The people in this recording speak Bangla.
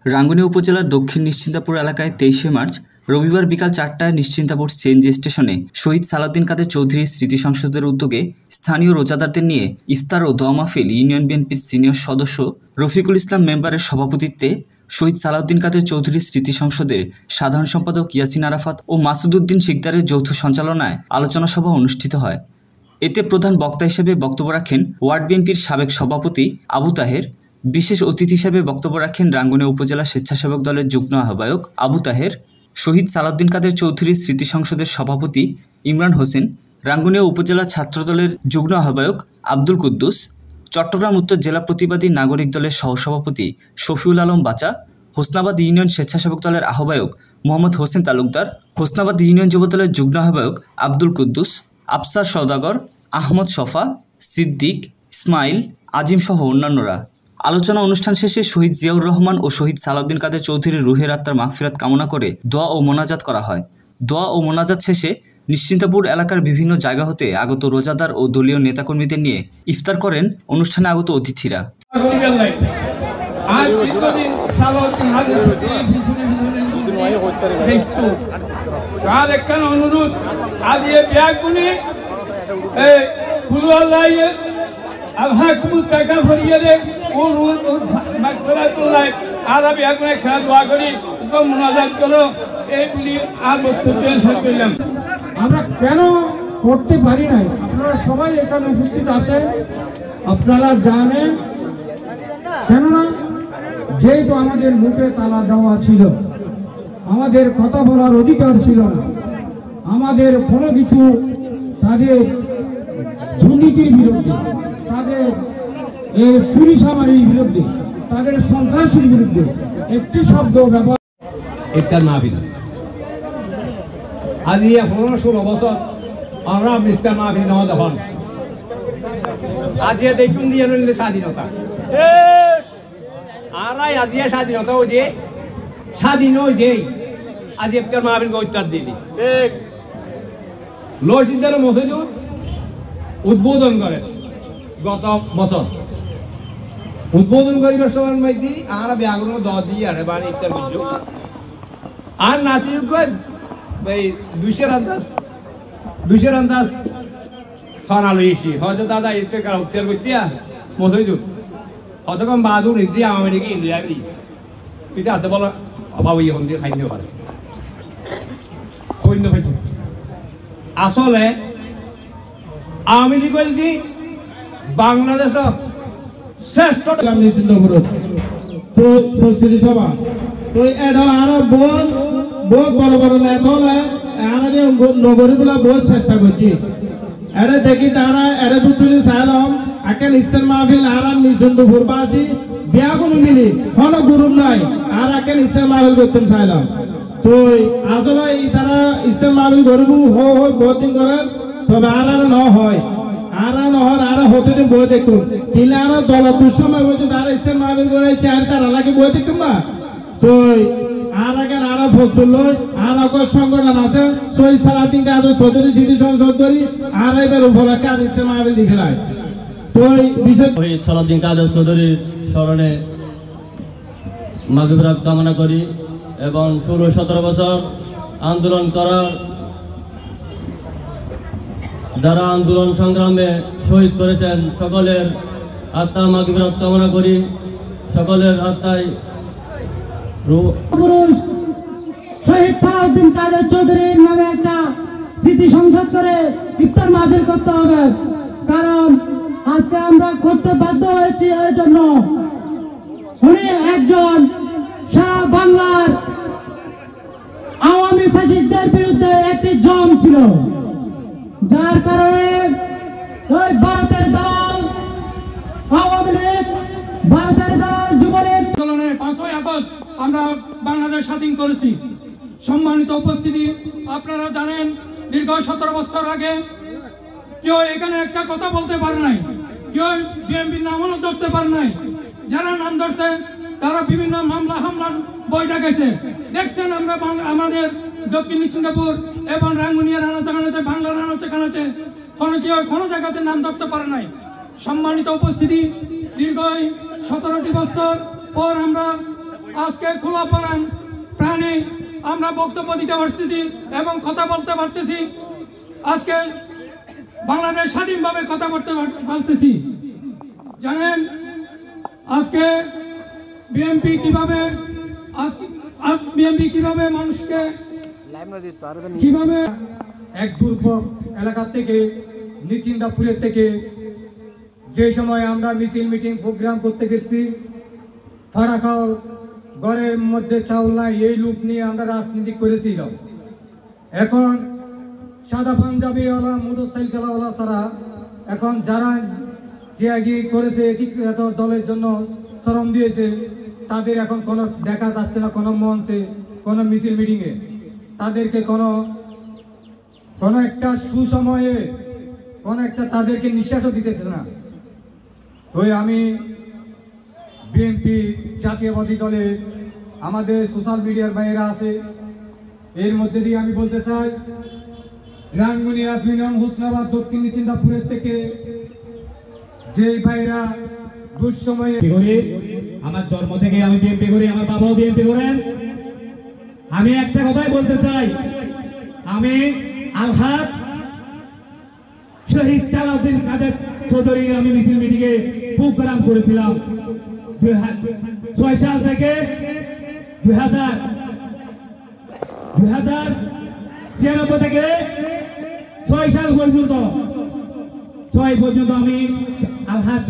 রাঙ্গুনিয়া উপজেলার দক্ষিণ নিশ্চিন্তাপুর এলাকায় ২৩শে মার্চ রবিবার বিকাল ৪টায় নিশ্চিন্তাপুর সিএনজি স্টেশনে শহীদ সালাউদ্দিন কাদের চৌধুরী স্মৃতি সংসদের উদ্যোগে স্থানীয় রোজাদারদের নিয়ে ইফতার ও দোয়া মাহফিল ইউনিয়ন বিএনপির সিনিয়র সদস্য রফিকুল ইসলাম মেম্বারের সভাপতিত্বে শহীদ সালাউদ্দিন কাদের চৌধুরী স্মৃতি সংসদের সাধারণ সম্পাদক ইয়াসিন আরাফাত ও মাসুদ উদ্দিন শিকদারের যৌথ সঞ্চালনায় আলোচনা সভা অনুষ্ঠিত হয়। এতে প্রধান বক্তা হিসেবে বক্তব্য রাখেন ওয়ার্ড বিএনপির সাবেক সভাপতি আবু তাহের। বিশেষ অতিথি হিসেবে বক্তব্য রাখেন রাঙ্গুনিয়া উপজেলা স্বেচ্ছাসেবক দলের যুগ্ম আহ্বায়ক আবু তাহের, শহীদ সালাউদ্দিন কাদের চৌধুরী স্মৃতি সংসদের সভাপতি ইমরান হোসেন, রাঙ্গুনিয়া উপজেলা ছাত্রদলের যুগ্ম আহ্বায়ক আব্দুল কুদ্দুস, চট্টগ্রাম উত্তর জেলা প্রতিবাদী নাগরিক দলের সহসভাপতি শফিউল আলম বাচা, হোসনাবাদ ইউনিয়ন স্বেচ্ছাসেবক দলের আহ্বায়ক মোহাম্মদ হোসেন তালুকদার, হোসনাবাদ ইউনিয়ন যুবদলের যুগ্ম আহ্বায়ক আব্দুল কুদ্দুস, আফসার সওদাগর, আহমদ শফা, সিদ্দিক, ইসমাইল, আজিম সহ অন্যান্যরা। আলোচনা অনুষ্ঠান শেষে শহীদ জিয়াউর রহমান ও শহীদ সালাউদ্দিন কাদের চৌধুরীর রুহের আত্মার মাগফিরাত কামনা করে দোয়া ও মোনাজাত করা হয়। দোয়া ও মোনাজাত শেষে নিশ্চিন্তাপুর এলাকার বিভিন্ন জায়গা হতে আগত রোজাদার ও দলীয় নেতাকর্মীদের নিয়ে ইফতার করেন অনুষ্ঠানে আগত অতিথিরা। আমরা কেন করতে পারি নাই, আপনারা সবাই এখানে উপস্থিত আছেন, আপনারা জানেন। কেননা যেহেতু আমাদের মুখে তালা দেওয়া ছিল, আমাদের কথা বলার অধিকার ছিল না, আমাদের কোনো কিছু তাদের দুর্নীতির বিরুদ্ধে, তাদের চুরি সামারির বিরুদ্ধে, তাদের সন্ত্রাসীর বিরুদ্ধে একটি শব্দ ব্যবহার ইফতার মাহফিল। আজ ১৫-১৬ বছর আমরা ইফতার মাহফিল নেওয়া তখন আজ দেখুন দিয়ে নিলে স্বাধীনতা আর আজ স্বাধীনতা ওই যে স্বাধীন ওই যে আজ ইফতার মাহফিল ইফতার দিলি লসিদার মসজিদ উদ্বোধন করেন গত বছর। উদ্বোধন করিবার সময় মাইতি আর ব্যাগুন দশ দিয়ে আনে বাড়ি ইফতার করল আর নাতি এই ২০০ আন্দাজ সনালো এসি হয়তো দাদা ইফতার উত্তর করতে মসজিদ হয়তো কম বাদুর ইতি আমার দিকে ইন্ডিয়া পিতা হাতে বলো অভাব ইয়ে দিয়ে খাইতে পারে সৈন্য পাইত। আসলে আওয়ামী লীগ কি বাংলাদেশ শ্রেষ্ঠ সংস্কৃতি সভা তো এটা আরো বহুত বহুত বড় বড় নেতা হলে নগরীগুলা বহুত চেষ্টা করছি। এটা দেখি তারা এটা দুটি চাইলাম এখন ইস্তের মাহফিল আর নিচন্দপুর বাসী বিয়া কোনো মিলি কোনো গ্রুপ নাই আর এখন ইস্তের মাহফিল করতে চাইলাম। তো আসলে তারা ইস্তের মাহফিল করবো বহুত দিন করেন, তবে আর ন হয় আর নহর আর হতে দিন বই দেখুন কিলে আর দল দুঃসময় বলছে তারা ইস্তের মাহফিল করেছে আর তারা লাগে বই দেখুন না। তো আর আগে আর ফজল আর সংগঠন আছে শহীদ সালাউদ্দিন কাদের চৌধুরী স্মৃতি সংসদ ধরি আর এবার উপলক্ষে আর ইস্তের মাহফিল লিখে নাই। তো শহীদ সালাউদ্দিন কাদের চৌধুরীর স্মরণে মাগফিরাত কামনা করি এবং ১৬-১৭ বছর আন্দোলন করার যারা আন্দোলন সংগ্রামে শহীদ করেছেন সকলের আত্মা মাগফিরাত কামনা করি। সকলের আত্মায় শহীদ সালাউদ্দিন কাদের চৌধুরীর নামে একটা স্মৃতি সংসদ করে ইফতার মাহফিল করতে হবে, কারণ আজকে আমরা করতে বাধ্য হয়েছি এই জন্য উনি একজন সারা বাংলার আওয়ামী ফ্যাসিস্টদের বিরুদ্ধে একটি জম ছিল, যার কারণে ওই ভারতের দল আওয়ামী লীগ, ভারতের দল যুবলীগ 5ই আগস্ট আমরা বাংলাদেশ স্বাধীন করেছি। সম্মানিত উপস্থিতি, আপনারা জানেন দীর্ঘ 17 বছর আগে কেউ এখানে একটা কথা বলতে পারে নাই, কেউ বিএনপির নামও ধরতে পারে নাই। যারা নাম ধরছে তারা বিভিন্ন মামলা হামলার বই ডাকেছে। দেখছেন আমরা আমাদের দক্ষিণ নিশ্চিন্তাপুর এবং রাঙ্গুনিয়ার আনাচে বাংলার আনাচে কোনো জায়গাতে নাম ধরতে পারে নাই। সম্মানিত উপস্থিতি, দীর্ঘ 17টি বছর পর আমরা আজকে খোলা প্রাণে আমরা বক্তব্য দিতে পারতেছি এবং কথা বলতে পারতেছি। আজকে বাংলাদেশ স্বাধীনভাবে কথা বলতে পারতেছি। জানেন আজকে বিএনপি কিভাবে মানুষকে কিভাবে এক দুর্ভোগ এলাকা থেকে নিশ্চিন্তাপুরের থেকে যে সময় আমরা মিছিল মিটিং প্রোগ্রাম করতে গেছি, ফাড়া খাও ঘরের মধ্যে চাউল নাই এই লোক নিয়ে আমরা রাজনীতি করেছিলাম। এখন সাদা পাঞ্জাবিওয়ালা মোটরসাইকেলওয়ালা তারা এখন যারা ত্যাগী করেছে এত দলের জন্য শ্রম দিয়েছে তাদের এখন কোনো দেখা যাচ্ছে না, কোনো মঞ্চে কোনো মিছিল মিটিংয়ে তাদেরকে কোনো একটা সুসময়ে কোনো একটা তাদেরকে নিঃশ্বাসও দিতেছে না। তো আমি বিএনপি জাতীয়বাদী দলে আমাদের সোশ্যাল মিডিয়ার বাইরে আছে, এর মধ্যে দিয়ে আমি বলতে চাই রাঙ্গুনিয়া 2 নং হোসনাবাদ দক্ষিণ নিশ্চিন্তাপুরের থেকে যে ভাইরা দুঃসময়ে আমার জন্ম থেকে আমি বিএনপি করি, আমার বাবাও বিএনপি করেন। আমি একটা কথাই বলতে চাই, আমি আলহাদ শহীদ সালাউদ্দিন কাদের চৌধুরী আমি মিছিল মিটিংয়ে প্রোগ্রাম করেছিলাম 2006 সাল থেকে 2096 থেকে 6 সাল পর্যন্ত আমি আলহাদ